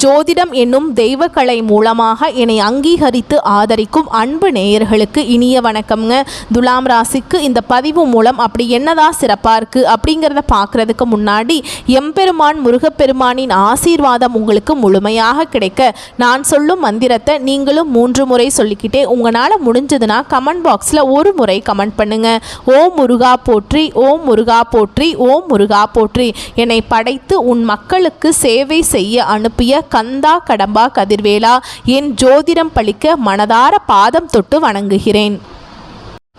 ஜோதிடம் என்னும் தெய்வக்கலை மூலமாக என்னை அங்கீகரித்து ஆதரிக்கும் அன்பு நேயர்களுக்கு இனிய வணக்கம்ங்க. துலாம் ராசிக்கு இந்த பதிவு மூலம் அப்படி என்னதான் சிறப்பாக இருக்குது அப்படிங்கிறத பார்க்குறதுக்கு முன்னாடி எம்பெருமான் முருகப்பெருமானின் ஆசீர்வாதம் உங்களுக்கு முழுமையாக கிடைக்க நான் சொல்லும் மந்திரத்தை நீங்களும் 3 முறை சொல்லிக்கிட்டே உங்களால் முடிஞ்சதுன்னா கமெண்ட் பாக்ஸில் ஒரு முறை கமெண்ட் பண்ணுங்க. ஓம் முருகா போற்றி, ஓம் முருகா போற்றி, ஓம் முருகா போற்றி. என்னை படைத்து உன் மக்களுக்கு சேவை செய்ய அனுப்பிய கந்தா கடம்பா கதிர்வேலா, என் ஜோதிடம் பழிக்க மனதார பாதம் தொட்டு வணங்குகிறேன்.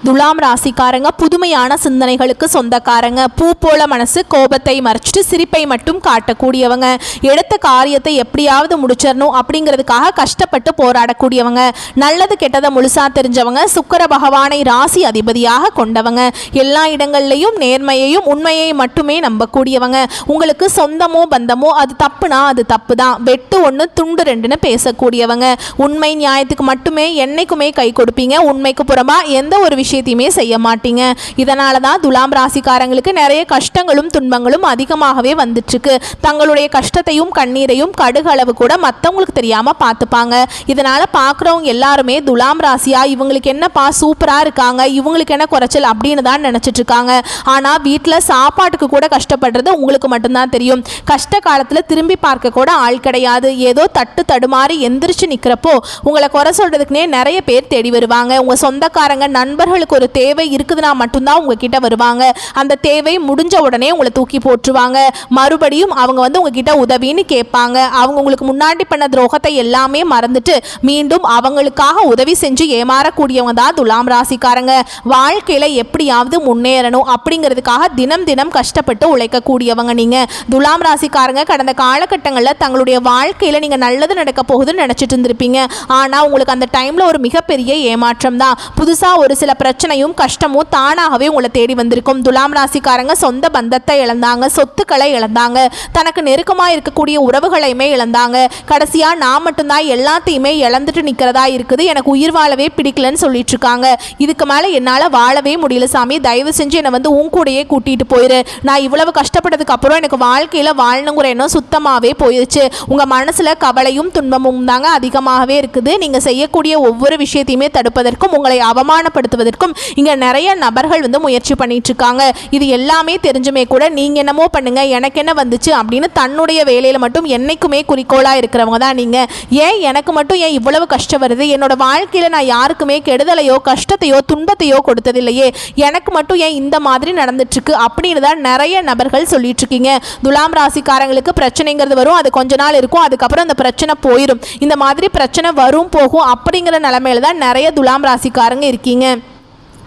துலாம் ராசிக்காரங்க புதுமையான சிந்தனைகளுக்கு சொந்தக்காரங்க. பூ போல மனசு, கோபத்தை மறைச்சிட்டு சிரிப்பை மட்டும் காட்டக்கூடியவங்க. எடுத்த காரியத்தை எப்படியாவது முடிச்சிடணும் அப்படிங்கிறதுக்காக கஷ்டப்பட்டு போராடக்கூடியவங்க. நல்லது கெட்டதை முழுசா தெரிஞ்சவங்க. சுக்கிர பகவானை ராசி அதிபதியாக கொண்டவங்க. எல்லா இடங்கள்லையும் நேர்மையையும் உண்மையை மட்டுமே நம்பக்கூடியவங்க. உங்களுக்கு சொந்தமோ பந்தமோ அது தப்புனா அது தப்பு தான், வெட்டு 1 துண்டு 2ன்னு பேசக்கூடியவங்க. உண்மை நியாயத்துக்கு மட்டுமே என்னைக்குமே கை கொடுப்பீங்க. உண்மைக்கு புறமா எந்த ஒரு விஷயத்தையுமே செய்ய மாட்டீங்க. இதனால தான் துலாம் ராசிக்காரங்களுக்கு நிறைய கஷ்டங்களும் துன்பங்களும் அதிகமாகவே வந்துட்டுருக்கு. தங்களுடைய கஷ்டத்தையும் கண்ணீரையும் கடுகளவு கூட மற்றவங்களுக்கு தெரியாமல் பார்த்துப்பாங்க. இதனால் பார்க்குறவங்க எல்லாருமே துலாம் ராசியா இவங்களுக்கு என்னப்பா சூப்பராக இருக்காங்க, இவங்களுக்கு என்ன குறைச்சல் அப்படின்னு தான் நினச்சிட்டு இருக்காங்க. ஆனால் வீட்டில் சாப்பாட்டுக்கு கூட கஷ்டப்படுறது உங்களுக்கு மட்டும்தான் தெரியும். கஷ்ட காலத்தில் திரும்பி பார்க்க கூட ஆள் கிடையாது. ஏதோ தட்டு தடுமாறி எந்திரிச்சு நிற்கிறப்போ உங்களை குறை சொல்கிறதுக்குனே நிறைய பேர் தேடி வருவாங்க. உங்கள் சொந்தக்காரங்க நண்பர்களுக்கு ஒரு தேவை இருக்குதுன்னா மட்டும்தான் உங்ககிட்ட வருவாங்க. அந்த தேவை முடிஞ்ச உடனே உங்களை தூக்கி போட்டுருவாங்க. மறுபடியும் அவங்க உங்ககிட்ட உதவின்னு கேட்பாங்க. அவங்க உங்களுக்கு முன்னாடி பண்ண துரோகத்தை எல்லாமே மறந்துட்டு மீண்டும் அவங்களுக்காக உதவி செஞ்சு ஏமாறக்கூடியவங்க தான் துலாம் ராசிக்காரங்க. வாழ்க்கையில எப்படியாவது முன்னேறணும் அப்படிங்கிறதுக்காக தினம் தினம் கஷ்டப்பட்டு உழைக்கக்கூடியவங்க நீங்க. துலாம் ராசிக்காரங்க கடந்த காலகட்டங்களில் தங்களுடைய வாழ்க்கையில நீங்க நல்லது நடக்க போகுதுன்னு நினைச்சிட்டு இருந்திருப்பீங்க. ஆனா உங்களுக்கு அந்த டைம்ல ஒரு மிகப்பெரிய ஏமாற்றம் தான். புதுசா ஒரு சில பிரச்சனையும் கஷ்டமும் தானாகவே உங்களை தேடி வந்திருக்கும். துலாம் ராசிக்காரங்க சொந்த பந்தத்தை இழந்தாங்க, சொத்துக்களை இழந்தாங்க, தனக்கு நெருக்கமாக இருக்கக்கூடிய உறவுகளையுமே இழந்தாங்க. கடைசியா நான் மட்டும்தான் எல்லாத்தையுமே இழந்துட்டு நிற்கிறதா இருக்குது, எனக்கு உயிர் வாழவே பிடிக்கலன்னு சொல்லிட்டு இருக்காங்க. இதுக்கு மேலே என்னால் வாழவே முடியல சாமி, தயவு செஞ்சு என்னை உன் கூடையே கூட்டிட்டு போயிரு. நான் இவ்வளவு கஷ்டப்பட்டதுக்கு அப்புறம் எனக்கு வாழ்க்கையில் வாழணுங்கிற எண்ணம் சுத்தமாகவே போயிடுச்சு. உங்கள் மனசில் கவலையும் துன்பமும் தாங்க அதிகமாகவே இருக்குது. நீங்கள் செய்யக்கூடிய ஒவ்வொரு விஷயத்தையுமே தடுப்பதற்கும் உங்களை அவமானப்படுத்துவதற்கும் இங்க நிறைய நபர்கள் முயற்சி பண்ணிட்டு இருக்காங்க. இது எல்லாமே தெரிஞ்சுமே கூட நீங்க என்னமோ பண்ணுங்க, எனக்கு என்ன வந்துச்சு அப்படின்னு தன்னுடைய வேலையில மட்டும் என்னைக்குமே குறிக்கோளா இருக்கிறவங்க தான் நீங்க. ஏன் எனக்கு மட்டும் ஏன் இவ்வளவு கஷ்டம் வருது, என்னோட வாழ்க்கையில நான் யாருக்குமே கெடுதலையோ கஷ்டத்தையோ துன்பத்தையோ கொடுத்ததில்லையே, எனக்கு மட்டும் ஏன் இந்த மாதிரி நடந்துட்டு இருக்கு அப்படின்னு தான் நிறைய நபர்கள் சொல்லிட்டு இருக்கீங்க. துலாம் ராசிக்காரங்களுக்கு பிரச்சனைங்கிறது வரும், அது கொஞ்ச நாள் இருக்கும், அதுக்கப்புறம் அந்த பிரச்சனை போயிடும். இந்த மாதிரி பிரச்சனை வரும் போகும் அப்படிங்கிற நிலைமையில தான் நிறைய துலாம் ராசிக்காரங்க இருக்கீங்க.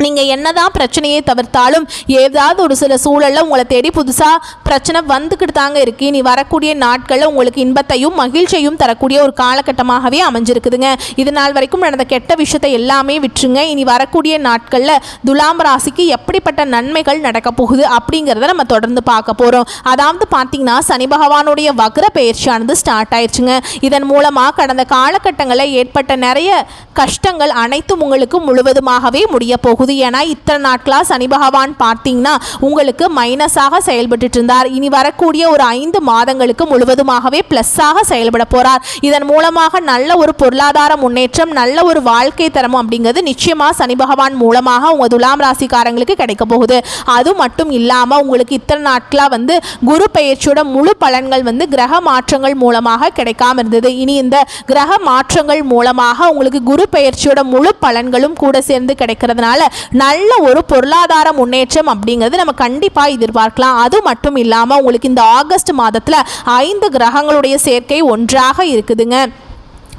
நீங்கள் என்னதான் பிரச்சனையை தவிர்த்தாலும் ஏதாவது ஒரு சில சூழலில் உங்களை தேடி புதுசாக பிரச்சனை வந்துக்கிட்டு தாங்க இருக்கு. நீ வரக்கூடிய நாட்களில் உங்களுக்கு இன்பத்தையும் மகிழ்ச்சியையும் தரக்கூடிய ஒரு காலகட்டமாகவே அமைஞ்சிருக்குதுங்க. இது நாள் வரைக்கும் நடந்த கெட்ட விஷயத்தை எல்லாமே விட்டுருங்க. இனி வரக்கூடிய நாட்களில் துலாம் ராசிக்கு எப்படிப்பட்ட நன்மைகள் நடக்க போகுது அப்படிங்கிறத நம்ம தொடர்ந்து பார்க்க போகிறோம். அதாவது பார்த்தீங்கன்னா சனி பகவானுடைய வக்ர பயிற்சியானது ஸ்டார்ட் ஆயிடுச்சுங்க. இதன் மூலமாக கடந்த காலகட்டங்களில் ஏற்பட்ட நிறைய கஷ்டங்கள் அனைத்தும் உங்களுக்கு முழுவதுமாகவே முடிய போகுது. ஏன்னா இத்தனை நாட்களா சனி பகவான் பார்த்தீங்கன்னா உங்களுக்கு மைனஸாக செயல்பட்டு இருந்தார். இனி வரக்கூடிய ஒரு 5 மாதங்களுக்கு முழுவதுமாகவே பிளஸ்ஸாக செயல்பட போறார். இதன் மூலமாக நல்ல ஒரு பொருளாதார முன்னேற்றம், நல்ல ஒரு வாழ்க்கை தரமும் அப்படிங்கிறது நிச்சயமா சனி பகவான் மூலமாக உங்க துலாம் ராசிக்காரங்களுக்கு கிடைக்க போகுது. அது மட்டும் இல்லாம உங்களுக்கு இத்தனை நாட்களா குரு பெயர்ச்சியோட முழு பலன்கள் கிரக மாற்றங்கள் மூலமாக கிடைக்காம இருந்தது. இனி இந்த கிரக மாற்றங்கள் மூலமாக உங்களுக்கு குரு பெயர்ச்சியோட முழு பலன்களும் கூட சேர்ந்து கிடைக்கிறதுனால நல்ல ஒரு பொருளாதார முன்னேற்றம் அப்படிங்கிறது நம்ம கண்டிப்பாக எதிர்பார்க்கலாம். அது மட்டும் இல்லாமல் உங்களுக்கு இந்த ஆகஸ்ட் மாதத்தில் 5 கிரகங்களுடைய சேர்க்கை ஒன்றாக இருக்குதுங்க.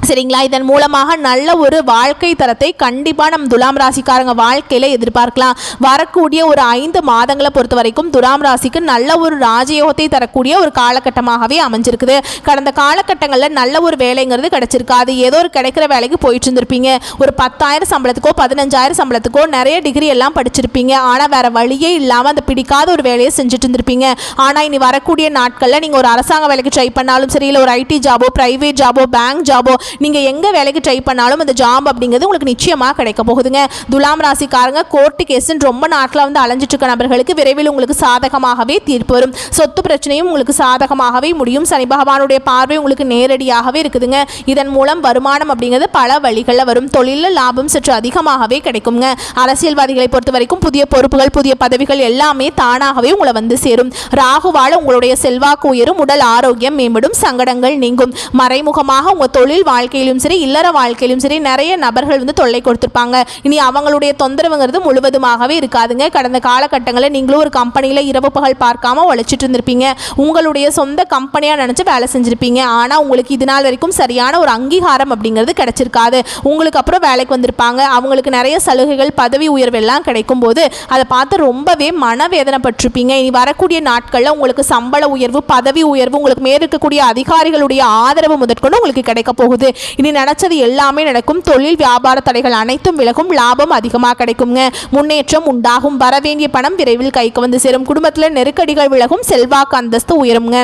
சரிங்களா? இதன் மூலமாக நல்ல ஒரு வாழ்க்கை தரத்தை கண்டிப்பாக நம்ம துலாம் ராசிக்காரங்க வாழ்க்கையில் எதிர்பார்க்கலாம். வரக்கூடிய ஒரு 5 மாதங்களை பொறுத்த வரைக்கும் துலாம் ராசிக்கு நல்ல ஒரு ராஜயோகத்தை தரக்கூடிய ஒரு காலகட்டமாகவே அமைஞ்சிருக்குது. கடந்த காலகட்டங்களில் நல்ல ஒரு வேலைங்கிறது கிடைச்சிருக்காது. ஏதோ ஒரு கிடைக்கிற வேலைக்கு போயிட்டு இருந்திருப்பீங்க. ஒரு 10,000 சம்பளத்துக்கோ 15,000 சம்பளத்துக்கோ நிறைய டிகிரி எல்லாம் படிச்சிருப்பீங்க. ஆனால் வேற வழியே இல்லாமல் அந்த பிடிக்காத ஒரு வேலையை செஞ்சுட்டு இருந்திருப்பீங்க. ஆனால் இனி வரக்கூடிய நாட்களில் நீங்கள் ஒரு அரசாங்க வேலைக்கு ட்ரை பண்ணாலும் சரி, இல்லை ஒரு ஐடி ஜாபோ, பிரைவேட் ஜாபோ, பேங்க் ஜாபோ, நீங்கள் எங்கே வேலைக்கு ட்ரை பண்ணாலும் அந்த ஜாப் அப்படிங்கிறது உங்களுக்கு நிச்சயமாக கிடைக்க போகுதுங்க. துலாம் ராசிக்காரங்க கோர்ட்டு கேஸுன்னு ரொம்ப நாட்டில் வந்து அலைஞ்சிட்டு இருக்க நபர்களுக்கு விரைவில் உங்களுக்கு சாதகமாகவே தீர்ப்பு வரும். சொத்து பிரச்சனையும் உங்களுக்கு சாதகமாகவே முடியும். சனி பகவானுடைய பார்வை உங்களுக்கு நேரடியாகவே இருக்குதுங்க. இதன் மூலம் வருமானம் அப்படிங்கிறது பல வழிகளில் வரும். தொழிலில் லாபம் சற்று அதிகமாகவே கிடைக்குங்க. அரசியல்வாதிகளை பொறுத்த வரைக்கும் புதிய பொறுப்புகள், புதிய பதவிகள் எல்லாமே தானாகவே உங்களை வந்து சேரும். ராகுவால உங்களுடைய செல்வாக்கு உயரும், உடல் ஆரோக்கியம் மேம்படும், சங்கடங்கள் நீங்கும். மறைமுகமாக உங்கள் தொழில் வாழ்க்கையிலும் சரி, இல்லற வாழ்க்கையிலும் சரி நிறைய நபர்கள் வந்து தொல்லை கொடுத்துருப்பாங்க. இனி அவங்களுடைய தொந்தரவுங்கிறது முழுவதுமாகவே இருக்காதுங்க. கடந்த காலகட்டங்களில் நீங்களும் ஒரு கம்பெனியில் இரவு பகல் பார்க்காம உழைச்சிட்டு இருந்திருப்பீங்க. உங்களுடைய சொந்த கம்பெனியாக நினச்சி வேலை செஞ்சுருப்பீங்க. ஆனால் உங்களுக்கு இது நாள் வரைக்கும் சரியான ஒரு அங்கீகாரம் அப்படிங்கிறது கிடைச்சிருக்காது. உங்களுக்கு அப்புறம் வேலைக்கு வந்திருப்பாங்க. அவங்களுக்கு நிறைய சலுகைகள், பதவி உயர்வு எல்லாம் கிடைக்கும் போது அதை பார்த்து ரொம்பவே மனவேதனைப்பட்டிருப்பீங்க. இனி வரக்கூடிய நாட்களில் உங்களுக்கு சம்பள உயர்வு, பதவி உயர்வு, உங்களுக்கு மேல் இருக்கக்கூடிய அதிகாரிகளுடைய ஆதரவு முதற்கொண்டு உங்களுக்கு கிடைக்க போகுது. இனி நினைச்சது எல்லாமே நடக்கும். தொழில் வியாபார தடைகள் அனைத்தும் விலகும். லாபம் அதிகமாக கிடைக்குங்க. முன்னேற்றம் உண்டாகும். வரவேண்டிய பணம் விரைவில் கைக்கு வந்து சேரும். குடும்பத்தில் நெருக்கடிகள் விலகும். செல்வாக்கு அந்தஸ்து உயருங்க.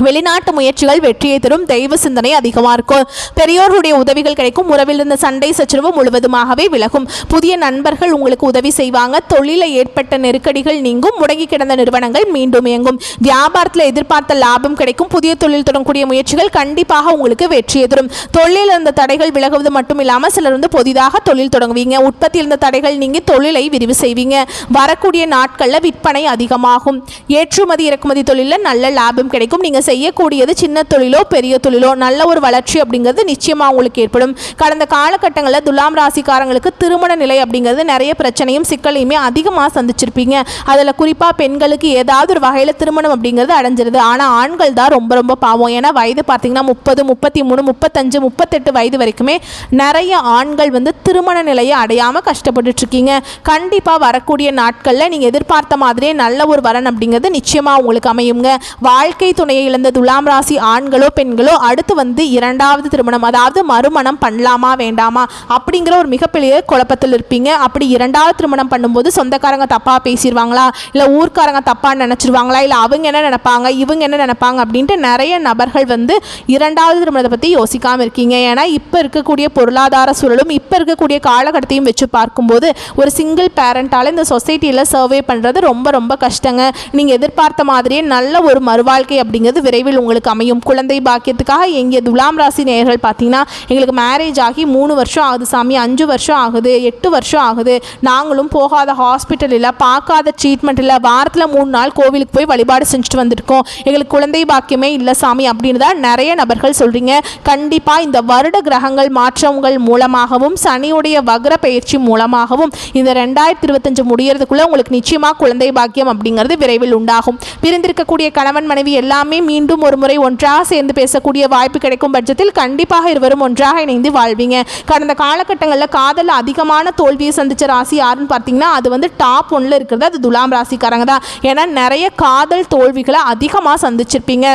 வெளிநாட்டு முயற்சிகள் வெற்றியை தரும். தெய்வ சிந்தனை அதிகமாக இருக்கும். பெரியோர்களுடைய உதவிகள் கிடைக்கும். உறவில் இருந்த சண்டை சச்சரவு முழுவதுமாகவே விலகும். புதிய நண்பர்கள் உங்களுக்கு உதவி செய்வாங்க. தொழிலில் ஏற்பட்ட நெருக்கடிகள் நீங்கும். முடங்கி கிடந்த நிறுவனங்கள் மீண்டும் இயங்கும். வியாபாரத்தில் எதிர்பார்த்த லாபம் கிடைக்கும். புதிய தொழில் தொடங்கக்கூடிய முயற்சிகள் கண்டிப்பாக உங்களுக்கு வெற்றியை தரும். தொழிலில் இருந்த தடைகள் விலகுவது மட்டும் இல்லாமல் சிலர் வந்து புதிதாக தொழில் தொடங்குவீங்க. உற்பத்தியில் இருந்த தடைகள் நீங்கி தொழிலை விரிவு செய்வீங்க. வரக்கூடிய நாட்களில் விற்பனை அதிகமாகும். ஏற்றுமதி இறக்குமதி தொழிலில் நல்ல லாபம் கிடைக்கும். நீங்கள் செய்யக்கூடியது சின்ன தொழிலோ பெரிய தொழிலோ நல்ல ஒரு வளர்ச்சி அப்படிங்கிறது நிச்சயமாக உங்களுக்கு ஏற்படும். கடந்த காலகட்டங்களில் துலாம் ராசிக்காரங்களுக்கு திருமண நிலை அப்படிங்கிறது நிறைய பிரச்சனையும் சிக்கலையுமே அதிகமாக சந்திச்சிருப்பீங்க. அதில் குறிப்பாக பெண்களுக்கு ஏதாவது ஒரு வகையில் திருமணம் அப்படிங்கிறது அடைஞ்சிருது. ஆனால் ஆண்கள் தான் ரொம்ப ரொம்ப பாவம். ஏன்னா வயது பார்த்தீங்கன்னா 30, 33, 35, 38 வயது வரைக்குமே நிறைய ஆண்கள் வந்து திருமண நிலையை அடையாமல் கஷ்டப்பட்டுட்டு இருக்கீங்க. கண்டிப்பாக வரக்கூடிய நாட்களில் நீங்கள் எதிர்பார்த்த மாதிரியே நல்ல ஒரு வரன் அப்படிங்கிறது நிச்சயமாக உங்களுக்கு அமையுங்க. வாழ்க்கை துணையை இழந்த துலாம் ராசி ஆண்களோ பெண்களோ அடுத்து வந்து இரண்டாவது திருமணம், அதாவது மறுமணம் பண்ணலாமா வேண்டாமா அப்படிங்கிற ஒரு மிகப்பெரிய குழப்பத்தில் இருப்பீங்க. அப்படி இரண்டாவது திருமணம் பண்ணும்போது சொந்தக்காரங்க தப்பா பேசிடுவாங்களா, இல்லை ஊர்க்காரங்க தப்பா நினைச்சிருவாங்களா, இல்லை அவங்க என்ன நினைப்பாங்க, இவங்க என்ன நினைப்பாங்க அப்படின்ட்டு நிறைய நபர்கள் வந்து இரண்டாவது திருமணத்தை பற்றி யோசிக்காமல் இருக்கீங்க. ஏன்னா இப்போ இருக்கக்கூடிய பொருளாதார சூழலும் இப்போ இருக்கக்கூடிய காலகட்டத்தையும் வச்சு பார்க்கும்போது ஒரு சிங்கிள் பேரண்டால் இந்த சொசைட்டியில் சர்வே பண்ணுறது ரொம்ப ரொம்ப கஷ்டங்க. நீங்கள் எதிர்பார்த்த மாதிரியே நல்ல ஒரு மறுவாழ்க்கை அப்படிங்கிறது விரைவில் உங்களுக்கு அமையும். குழந்தை பாக்கியத்துக்காக எங்கே துலாம் ராசி நேயர்கள் பார்த்தீங்கன்னா எங்களுக்கு மேரேஜ் ஆகி 3 வருஷம் ஆகுது சாமி, 5 வருஷம் ஆகுது, 8 வருஷம் ஆகுது, நாங்களும் போகாத ஹாஸ்பிட்டல் இல்லை, பார்க்காத ட்ரீட்மெண்ட் இல்லை, வாரத்தில் 3 நாள் கோவிலுக்கு போய் வழிபாடு செஞ்சுட்டு வந்திருக்கோம், எங்களுக்கு குழந்தை பாக்கியமே இல்லை சாமி அப்படின்னு தான் நிறைய நபர்கள் சொல்கிறீங்க. கண்டிப்பாக இந்த வருட கிரகங்கள் மாற்றங்கள் மூலமாகவும் சனியுடைய வக்ர பயிற்சி மூலமாகவும் இந்த 2025 முடியறதுக்குள்ளே உங்களுக்கு நிச்சயமாக குழந்தை பாக்கியம் அப்படிங்கிறது விரைவில் உண்டாகும். பிரிந்திருக்கக்கூடிய கணவன் மனைவி எல்லாமே மீண்டும் ஒரு முறை ஒன்றாக சேர்ந்து பேசக்கூடிய வாய்ப்பு கிடைக்கும் பட்சத்தில் கண்டிப்பாக இருவரும் ஒன்றாக இணைந்து வாழ்வீங்க. கடந்த காலகட்டங்களில் காதல் அதிகமான தோல்வியை சந்திச்ச ராசி யாருன்னு பார்த்தீங்கன்னா அது வந்து டாப் 1ல் இருக்கிறது அது துலாம் ராசிக்காரங்க தான். ஏன்னா நிறைய காதல் தோல்விகளை அதிகமாக சந்திச்சிருப்பீங்க.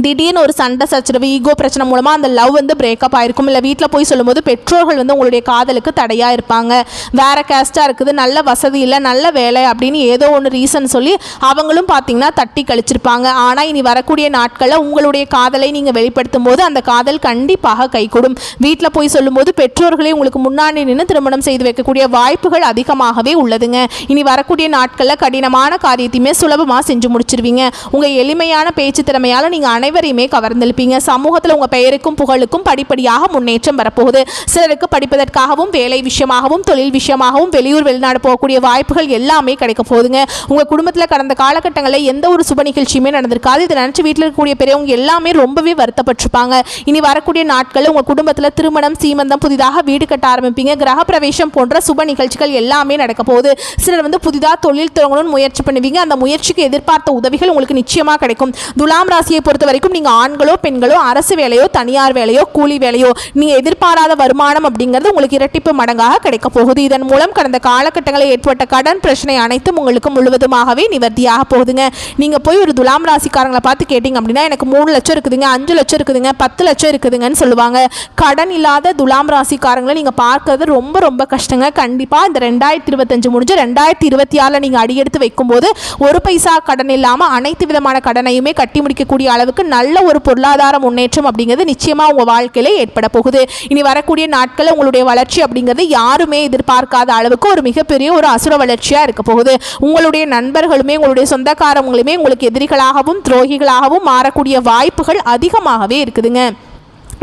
திடீர்னு ஒரு சண்டை சச்சரவு, ஈகோ பிரச்சனை மூலமாக அந்த லவ் வந்து பிரேக்கப் ஆகிருக்கும். இல்லை வீட்டில் போய் சொல்லும்போது பெற்றோர்கள் வந்து உங்களுடைய காதலுக்கு தடையாக இருப்பாங்க. வேறு கேஸ்ட்டாக இருக்குது, நல்ல வசதி இல்லை, நல்ல வேலை அப்படின்னு ஏதோ ஒன்று ரீசன் சொல்லி அவங்களும் பார்த்தீங்கன்னா தட்டி கழிச்சிருப்பாங்க. ஆனால் இனி வரக்கூடிய நாட்களில் உங்களுடைய காதலை நீங்கள் வெளிப்படுத்தும் போது அந்த காதல் கண்டிப்பாக கைகூடும். வீட்டில் போய் சொல்லும்போது பெற்றோர்களே உங்களுக்கு முன்னாடி நின்று திருமணம் செய்து வைக்கக்கூடிய வாய்ப்புகள் அதிகமாகவே உள்ளதுங்க. இனி வரக்கூடிய நாட்களில் கடினமான காரியத்தையுமே சுலபமாக செஞ்சு முடிச்சிருவீங்க. உங்கள் எளிமையான பேச்சு திறமையால் நீங்கள் அனைவரையுமே கவர்ந்திருப்பீங்க. சமூகத்தில் உங்கள் பெயருக்கும் புகழுக்கும் படிப்படியாக முன்னேற்றம் வரப்போகுது. சிலருக்கு படிப்பதற்காகவும் வேலை விஷயமாகவும் தொழில் விஷயமாகவும் வெளியூர் வெளிநாடு போகக்கூடிய வாய்ப்புகள் எல்லாமே கிடைக்க போகுதுங்க. உங்கள் குடும்பத்தில் கடந்த காலகட்டங்களில் எந்த ஒரு சுப நிகழ்ச்சியுமே நடந்திருக்காது. இதை நினச்சி வீட்டில் இருக்கக்கூடிய பெரியவங்க எல்லாமே ரொம்பவே வருத்தப்பட்டிருப்பாங்க. இனி வரக்கூடிய நாட்களில் உங்கள் குடும்பத்தில் திருமணம், சீமந்தம், புதிதாக வீடு கட்ட ஆரம்பிப்பீங்க. கிரக பிரவேசம் போன்ற சுப நிகழ்ச்சிகள் எல்லாமே நடக்க போகுது. சிலர் வந்து புதிதாக தொழில் தொடங்கணும்னு முயற்சி பண்ணுவீங்க. அந்த முயற்சிக்கு எதிர்பார்த்த உதவிகள் உங்களுக்கு நிச்சயமாக கிடைக்கும். துலாம் ராசியை பொறுத்த வரைக்கும் நீங்க ஆண்களோ பெண்களோ அரசு வேலையோ தனியார் வேலையோ கூலி வேலையோ நீங்க எதிர்பாராத வருமானம் அப்படிங்கிறது உங்களுக்கு இரட்டிப்பு மடங்காக கிடைக்க போகுது. இதன் மூலம் கடந்த காலகட்டங்களில் ஏற்பட்ட கடன் பிரச்சனை அனைத்தும் உங்களுக்கு முழுவதுமாகவே நிவர்த்தியாக போகுதுங்க. நீங்க போய் ஒரு துலாம் ராசிக்காரங்களை பார்த்து கேட்டீங்க அப்படின்னா எனக்கு 3 லட்சம் இருக்குதுங்க, 5 லட்சம் இருக்குதுங்க, 10 லட்சம் இருக்குதுங்கன்னு சொல்லுவாங்க. கடன் இல்லாத துலாம் ராசிக்காரங்களை நீங்க பார்க்கறது ரொம்ப ரொம்ப கஷ்டங்க. கண்டிப்பா இந்த 2025 முடிஞ்சு 2026 நீங்க அடியெடுத்து வைக்கும்போது ஒரு பைசா கடன் இல்லாம அனைத்து விதமான கடனையுமே கட்டி முடிக்கக்கூடிய அளவுக்கு நல்ல ஒரு பொருளாதார முன்னேற்றம் அப்படிங்கிறது நிச்சயமாக உங்கள் வாழ்க்கையில் ஏற்பட போகுது. இனி வரக்கூடிய நாட்களில் உங்களுடைய வளர்ச்சி அப்படிங்கிறது யாருமே எதிர்பார்க்காத அளவுக்கு ஒரு மிகப்பெரிய ஒரு அசுர வளர்ச்சியாக இருக்க போகுது. உங்களுடைய நண்பர்களுமே உங்களுடைய சொந்தக்காரங்களுமே உங்களுக்கு எதிரிகளாகவும் துரோகிகளாகவும் மாறக்கூடிய வாய்ப்புகள் அதிகமாகவே இருக்குதுங்க.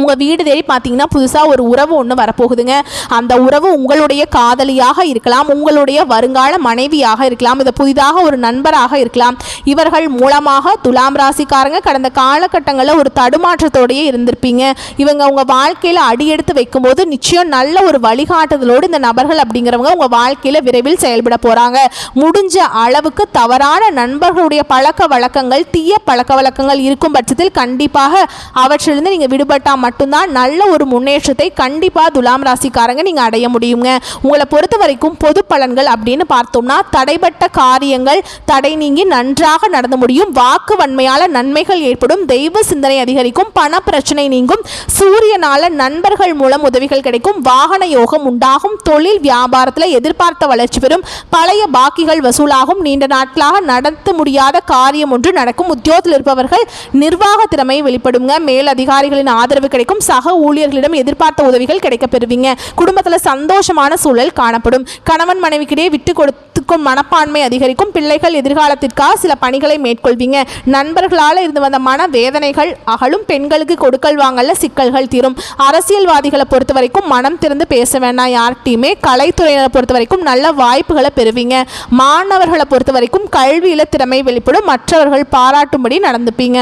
உங்கள் வீடு தேடி பார்த்தீங்கன்னா புதுசாக ஒரு உறவு ஒன்று வரப்போகுதுங்க. அந்த உறவு உங்களுடைய காதலியாக இருக்கலாம், உங்களுடைய வருங்கால மனைவியாக இருக்கலாம், இது புதிதாக ஒரு நண்பராக இருக்கலாம். இவர்கள் மூலமாக துலாம் ராசிக்காரங்க கடந்த காலகட்டங்களில் ஒரு தடுமாற்றத்தோடையே இருந்திருப்பீங்க. இவங்க உங்கள் வாழ்க்கையில் அடியெடுத்து வைக்கும்போது நிச்சயம் நல்ல ஒரு வழிகாட்டுதலோடு இந்த நபர்கள் அப்படிங்கிறவங்க உங்கள் வாழ்க்கையில் விரைவில் செயல்பட போகிறாங்க. முடிஞ்ச அளவுக்கு தவறான நண்பர்களுடைய பழக்க வழக்கங்கள், தீய பழக்க வழக்கங்கள் இருக்கும் பட்சத்தில் கண்டிப்பாக அவற்றிலிருந்து நீங்கள் விடுபட்டால் மட்டும்தான் நல்ல ஒரு முன்னேற்றத்தை கண்டிப்பாக துலாம் ராசிக்காரங்க நீங்கள் அடைய முடியுங்க. உங்களை பொறுத்த வரைக்கும் பொது பலன்கள் அப்படின்னு பார்த்தோம்னா தடைப்பட்ட காரியங்கள் தடை நீங்கி நன்றாக நடந்து முடியும். வாக்கு வன்மையால் நன்மைகள் ஏற்படும், தெய்வ சிந்தனை அதிகரிக்கும், பண பிரச்சனை நீங்கும், சூரியனால நண்பர்கள் மூலம் உதவிகள் கிடைக்கும், வாகன யோகம் உண்டாகும், தொழில் வியாபாரத்தில் எதிர்பார்த்த வளர்ச்சி பெறும், பழைய பாக்கிகள் வசூலாகும், நீண்ட நாட்களாக நடத்த முடியாத காரியம் ஒன்று நடக்கும், உத்தியோகத்தில் இருப்பவர்கள் நிர்வாக திறமை வெளிப்படுங்க, மேல் அதிகாரிகளின் ஆதரவு கிடைக்கும், சக ஊழியர்களிடம் எதிர்பார்த்த உதவிகள் கிடைக்க பெறுவீங்க. குடும்பத்தில் சந்தோஷமான சூழல் காணப்படும். கணவன் மனைவிக்கிடையே விட்டு கொடுத்துக்கும் மனப்பான்மை அதிகரிக்கும். பிள்ளைகள் எதிர்காலத்திற்காக சில பணிகளை மேற்கொள்வீங்க. நண்பர்களால் இருந்து வந்த மன வேதனைகள் அகலும். பெண்களுக்கு கொடுக்கல் வாங்கல சிக்கல்கள் தீரும். அரசியல்வாதிகளை பொறுத்த வரைக்கும் மனம் திறந்து பேச வேண்டாம் யார்கிட்டையுமே. கலைத்துறையினரை பொறுத்த வரைக்கும் நல்ல வாய்ப்புகளை பெறுவீங்க. மாணவர்களை பொறுத்த வரைக்கும் கல்வியில திறமை வெளிப்படும், மற்றவர்கள் பாராட்டும்படி நடந்துப்பீங்க.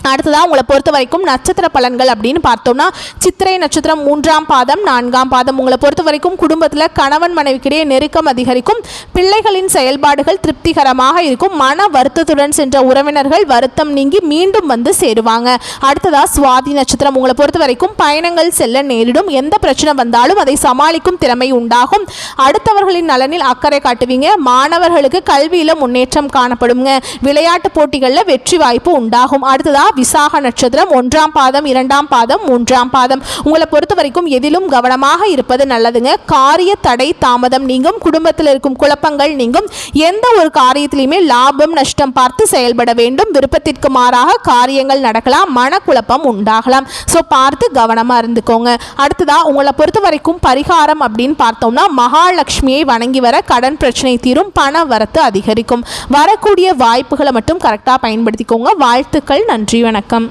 அடுத்ததாக உங்களை பொறுத்த வரைக்கும் நட்சத்திர பலன்கள் அப்படின்னு பார்த்தோம்னா சித்திரை நட்சத்திரம் 3ஆம் பாதம் 4ஆம் பாதம். உங்களை பொறுத்த வரைக்கும் குடும்பத்தில் கணவன் மனைவிக்கிடையே நெருக்கம் அதிகரிக்கும். பிள்ளைகளின் செயல்பாடுகள் திருப்திகரமாக இருக்கும். மன வருத்தத்துடன் சென்ற உறவினர்கள் வருத்தம் நீங்கி மீண்டும் வந்து சேருவாங்க. அடுத்ததாக சுவாதி நட்சத்திரம். உங்களை பொறுத்த வரைக்கும் பயணங்கள் செல்ல நேரிடும். எந்த பிரச்சனை வந்தாலும் அதை சமாளிக்கும் திறமை உண்டாகும். அடுத்தவர்களின் நலனில் அக்கறை காட்டுவீங்க. மாணவர்களுக்கு கல்வியில் முன்னேற்றம் காணப்படுங்க. விளையாட்டு போட்டிகளில் வெற்றி வாய்ப்பு உண்டாகும். அடுத்ததாக விசாக நட்சத்திரம் 1ஆம் பாதம் 2ஆம் பாதம் 3ஆம் பாதம். உங்களை பொறுத்த வரைக்கும் எதிலும் கவனமாக இருப்பது நல்லதுங்க. காரிய தடை தாமதம் நீங்கும். குடும்பத்தில் இருக்கும் குழப்பங்கள் நீங்கும். எந்த ஒரு காரியத்திலையுமே லாபம் நஷ்டம் பார்த்து செயல்பட வேண்டும். விருப்பத்திற்கு மாறாக காரியங்கள் நடக்கலாம், மனக்குழப்பம் உண்டாகலாம். ஸோ பார்த்து கவனமாக இருந்துக்கோங்க. அடுத்ததா உங்களை பொறுத்த வரைக்கும் பரிகாரம் அப்படின்னு பார்த்தோம்னா மகாலட்சுமியை வணங்கி வர கடன் பிரச்சனை தீரும், பண வரத்து அதிகரிக்கும். வரக்கூடிய வாய்ப்புகளை மட்டும் கரெக்டாக பயன்படுத்திக்கோங்க. வாழ்த்துக்கள், நன்றி, வணக்கம்.